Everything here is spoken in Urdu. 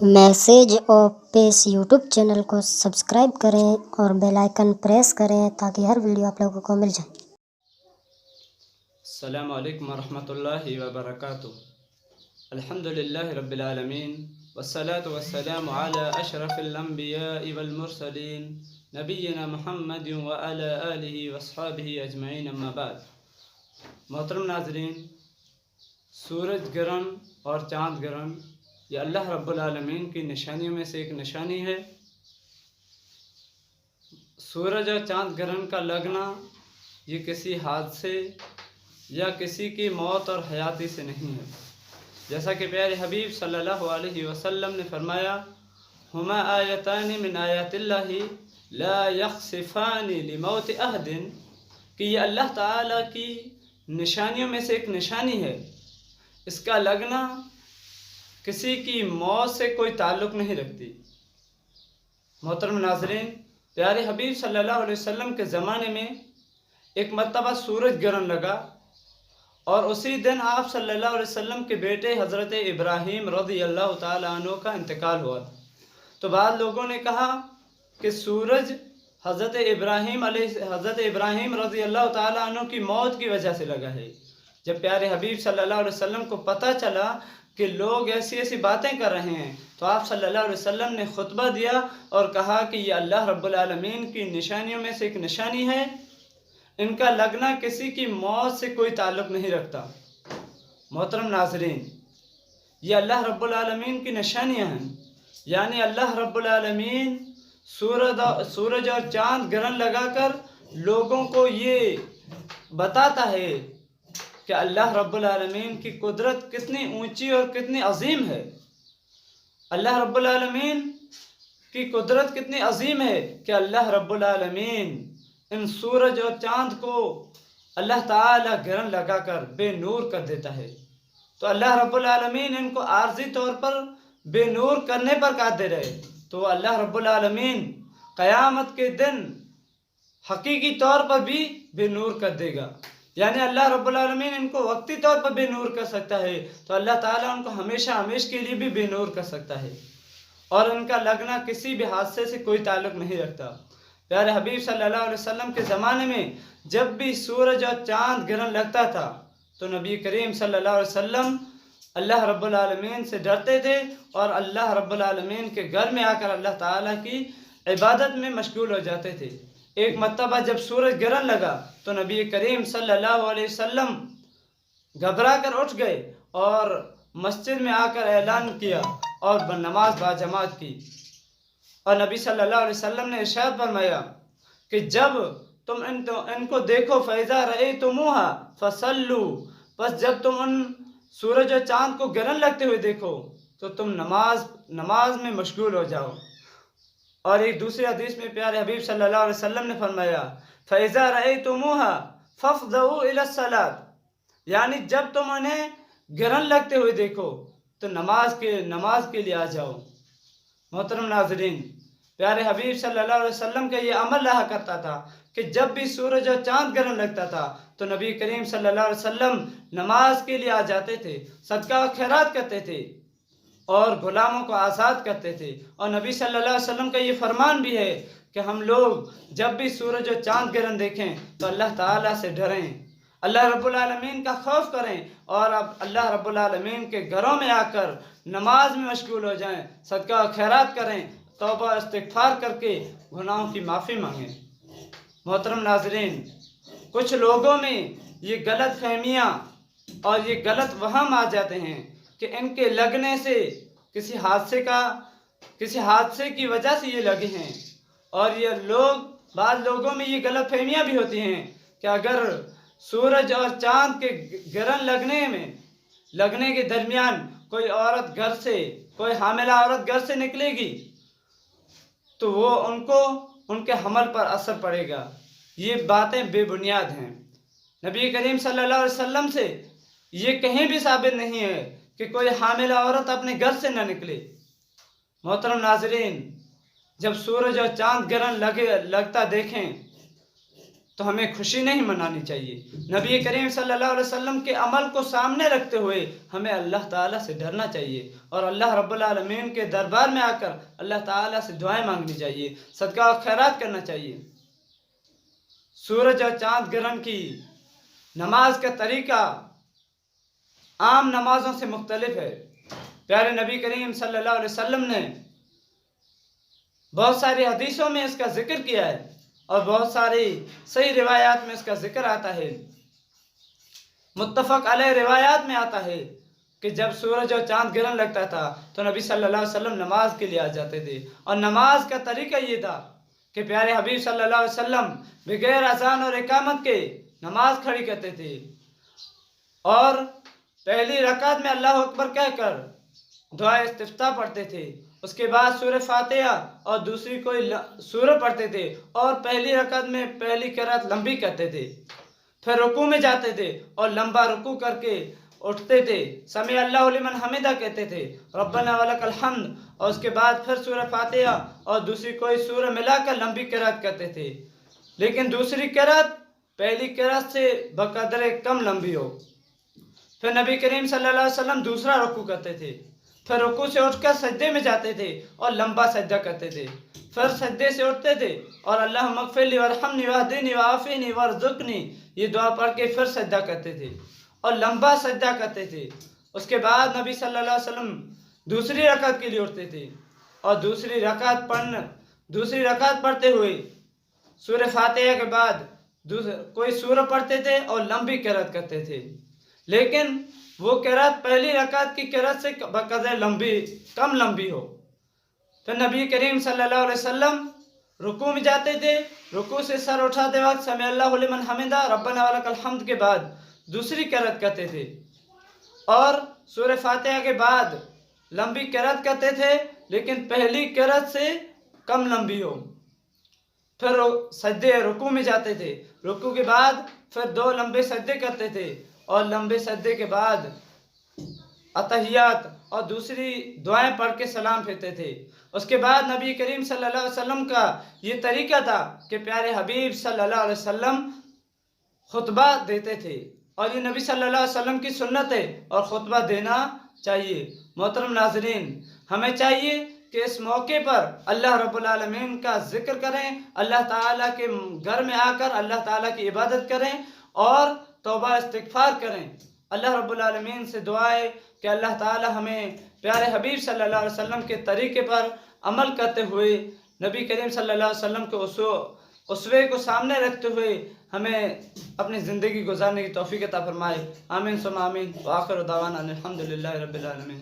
میسیج آفس یوٹیوب چینل کو سبسکرائب کریں اور بیل آئیکن پریس کریں تاکہ ہر ویڈیو آپ لوگوں کو مل جائے۔ السلام علیکم ورحمۃ اللہ وبرکاتہ۔ الحمدللہ رب العالمین والصلاة والسلام علی اشرف الانبیاء والمرسلین نبینا محمد وعلی آلہ واصحابہ اجمعین، اما بعد۔ محترم ناظرین، سورج گرہن اور چاند گرہن یہ اللہ رب العالمین کی نشانیوں میں سے ایک نشانی ہے۔ سورج اور چاند گرہن کا لگنا یہ کسی حادثے یا کسی کی موت اور حیاتی سے نہیں ہے، جیسا کہ پیارے حبیب صلی اللہ علیہ وسلم نے فرمایا، ہما آیتان من آیات اللہ لا یخسفان لموت احد، کہ یہ اللہ تعالیٰ کی نشانیوں میں سے ایک نشانی ہے، اس کا لگنا کسی کی موت سے کوئی تعلق نہیں رکھتی۔ محترم ناظرین، پیارے حبیب صلی اللہ علیہ وسلم کے زمانے میں ایک مرتبہ سورج گرہن لگا اور اسی دن آپ صلی اللہ علیہ وسلم کے بیٹے حضرت ابراہیم رضی اللہ تعالیٰ عنہ کا انتقال ہوا تھا۔ تو بعض لوگوں نے کہا کہ سورج حضرت ابراہیم رضی اللہ تعالیٰ عنہ کی موت کی وجہ سے لگا ہے۔ جب پیارے حبیب صلی اللہ علیہ وسلم کو پتہ چلا کہ لوگ ایسی باتیں کر رہے ہیں تو آپ صلی اللہ علیہ وسلم نے خطبہ دیا اور کہا کہ یہ اللہ رب العالمین کی نشانیوں میں سے ایک نشانی ہے، ان کا لگنا کسی کی موت سے کوئی تعلق نہیں رکھتا۔ محترم ناظرین، یہ اللہ رب العالمین کی نشانیاں ہیں، یعنی اللہ رب العالمین سورج اور چاند گرہن لگا کر لوگوں کو یہ بتاتا ہے کہ اللہ رب العالمین کی قدرت کتنی اونچی اور کتنی عظیم ہے۔ اللہ رب العالمین کی قدرت کتنی عظیم ہے کہ اللہ رب العالمین ان سورج اور چاند کو اللہ تعالیٰ گرہن لگا کر بے نور کر دیتا ہے۔ تو اللہ رب العالمین ان کو عارضی طور پر بے نور کرنے پر قادر ہے، تو اللہ رب العالمین قیامت کے دن حقیقی طور پر بھی بے نور کر دے گا۔ یعنی اللہ رب العالمین ان کو وقتی طور پر بے نور کر سکتا ہے، تو اللہ تعالیٰ ان کو ہمیشہ کے لیے بھی بے نور کر سکتا ہے، اور ان کا لگنا کسی بھی حادثے سے کوئی تعلق نہیں رکھتا۔ پیارے حبیب صلی اللہ علیہ وسلم کے زمانے میں جب بھی سورج اور چاند گرہن لگتا تھا تو نبی کریم صلی اللہ علیہ وسلم اللہ رب العالمین سے ڈرتے تھے اور اللہ رب العالمین کے گھر میں آ کر اللہ تعالیٰ کی عبادت میں مشغول ہو جاتے تھے۔ ایک مرتبہ جب سورج گرہن لگا تو نبی کریم صلی اللہ علیہ وسلم گھبرا کر اٹھ گئے اور مسجد میں آ کر اعلان کیا اور نماز باجماعت کی، اور نبی صلی اللہ علیہ وسلم نے ارشاد فرمایا کہ جب تم ان کو دیکھو فَإِذَا رَأَيْتُمُوهَا فَصَلُّوا، بس جب تم ان سورج اور چاند کو گرہن لگتے ہوئے دیکھو تو تم نماز میں مشغول ہو جاؤ۔ اور ایک دوسری حدیث میں پیارے حبیب صلی اللہ علیہ وسلم نے فرمایا فَإِذَا رَأَيْتُمُوهَا فَافْضَوْا إِلَى الصَّلَاةِ، یعنی جب تم انہیں گرہن لگتے ہوئے دیکھو تو نماز کے لیے آ جاؤ۔ محترم ناظرین، پیارے حبیب صلی اللہ علیہ وسلم کا یہ عمل رہا کرتا تھا کہ جب بھی سورج اور چاند گرہن لگتا تھا تو نبی کریم صلی اللہ علیہ وسلم نماز کے لیے آ جاتے تھے، صدقہ و خیرات کرتے تھے اور غلاموں کو آزاد کرتے تھے۔ اور نبی صلی اللہ علیہ وسلم کا یہ فرمان بھی ہے کہ ہم لوگ جب بھی سورج اور چاند گرہن دیکھیں تو اللہ تعالیٰ سے ڈریں، اللہ رب العالمین کا خوف کریں اور اب اللہ رب العالمین کے گھروں میں آ کر نماز میں مشغول ہو جائیں، صدقہ و خیرات کریں، توبہ استغفار کر کے گناہوں کی معافی مانگیں۔ محترم ناظرین، کچھ لوگوں میں یہ غلط فہمیاں اور یہ غلط وہم آ جاتے ہیں کہ ان کے لگنے سے کسی حادثے کی وجہ سے یہ لگے ہیں، اور بعض لوگوں میں یہ غلط فہمیاں بھی ہوتی ہیں کہ اگر سورج اور چاند کے گرہن لگنے کے درمیان کوئی حاملہ عورت گھر سے نکلے گی تو وہ ان کے حمل پر اثر پڑے گا۔ یہ باتیں بے بنیاد ہیں۔ نبی کریم صلی اللہ علیہ وسلم سے یہ کہیں بھی ثابت نہیں ہے کہ کوئی حاملہ عورت اپنے گھر سے نہ نکلے۔ محترم ناظرین، جب سورج اور چاند گرہن لگتا دیکھیں تو ہمیں خوشی نہیں منانی چاہیے. نبی کریم صلی اللہ علیہ وسلم کے عمل کو سامنے رکھتے ہوئے ہمیں اللہ تعالیٰ سے ڈرنا چاہیے اور اللہ رب العالمین کے دربار میں آ کر اللہ تعالیٰ سے دعائیں مانگنی چاہیے، صدقہ و خیرات کرنا چاہیے. سورج اور چاند گرہن کی نماز کا طریقہ عام نمازوں سے مختلف ہے. پیارے نبی کریم صلی اللہ علیہ وسلم نے بہت ساری حدیثوں میں اس کا ذکر کیا ہے اور بہت ساری صحیح روایات میں اس کا ذکر آتا ہے. متفق علیہ روایات میں آتا ہے کہ جب سورج اور چاند گرہن لگتا تھا تو نبی صلی اللہ علیہ وسلم نماز کے لیے آ جاتے تھے، اور نماز کا طریقہ یہ تھا کہ پیارے حبیب صلی اللہ علیہ وسلم بغیر اذان اور اقامت کے نماز کھڑی کرتے تھے اور پہلی رکعت میں اللہ اکبر کہہ کر دعائے استفتاح پڑھتے تھے. اس کے بعد سورہ فاتحہ اور دوسری کوئی سورہ پڑھتے تھے اور پہلی رکعت میں پہلی قرات لمبی کرتے تھے. پھر رکوع میں جاتے تھے اور لمبا رکوع کر کے اٹھتے تھے، سمیع اللہ لمن حمدہ کہتے تھے، ربنا ولک الحمد، اور اس کے بعد پھر سورہ فاتحہ اور دوسری کوئی سورہ ملا کر لمبی قرات کرتے تھے، لیکن دوسری قرات پہلی قرات سے بقدر کم لمبی ہو. پھر نبی کریم صلی اللہ علیہ وسلم دوسرا رکوع کرتے تھے، پھر رکوع سے اٹھ کر سجدے میں جاتے تھے اور لمبا سجدہ کرتے تھے، پھر سجدے سے اٹھتے تھے اور اللہم اغفر لی وارحمنی واہدنی وعافنی وارزقنی یہ دعا پڑھ کے پھر سجدہ کرتے تھے اور لمبا سجدہ کرتے تھے. اس کے بعد نبی صلی اللہ علیہ وسلم دوسری رکعت کے لیے اٹھتے تھے اور دوسری رکعت پڑھتے ہوئے سورہ فاتحہ کے بعد کوئی سورہ پڑھتے تھے اور لمبی قرات کرتے تھے، لیکن وہ قرات پہلی رکعت کی قرات سے بقدر کم لمبی ہو. پھر نبی کریم صلی اللہ علیہ وسلم رکوع میں جاتے تھے، رکوع سے سر اٹھاتے وقت سمیع اللہ لمن حمدہ ربنا ولک الحمد کے بعد دوسری قرات کرتے تھے اور سورہ فاتحہ کے بعد لمبی قرات کرتے تھے لیکن پہلی قرات سے کم لمبی ہو. پھر رکوع میں جاتے تھے، رکوع کے بعد پھر 2 لمبے سجدے کرتے تھے اور لمبے سجدے کے بعد اتحیات اور دوسری دعائیں پڑھ کے سلام پھیرتے تھے. اس کے بعد نبی کریم صلی اللہ علیہ وسلم کا یہ طریقہ تھا کہ پیارے حبیب صلی اللہ علیہ وسلم خطبہ دیتے تھے اور یہ نبی صلی اللہ علیہ وسلم کی سنت ہے اور خطبہ دینا چاہیے. محترم ناظرین، ہمیں چاہیے کہ اس موقع پر اللہ رب العالمین کا ذکر کریں، اللہ تعالیٰ کے گھر میں آ کر اللہ تعالیٰ کی عبادت کریں اور توبہ استغفار کریں. اللہ رب العالمین سے دعا ہے کہ اللہ تعالیٰ ہمیں پیارے حبیب صلی اللہ علیہ وسلم کے طریقے پر عمل کرتے ہوئے نبی کریم صلی اللہ علیہ وسلم کے اسوے کو سامنے رکھتے ہوئے ہمیں اپنی زندگی گزارنے کی توفیق عطا فرمائے. آمین ثم آمین. وآخر دعوانا الحمدللہ رب العالمین.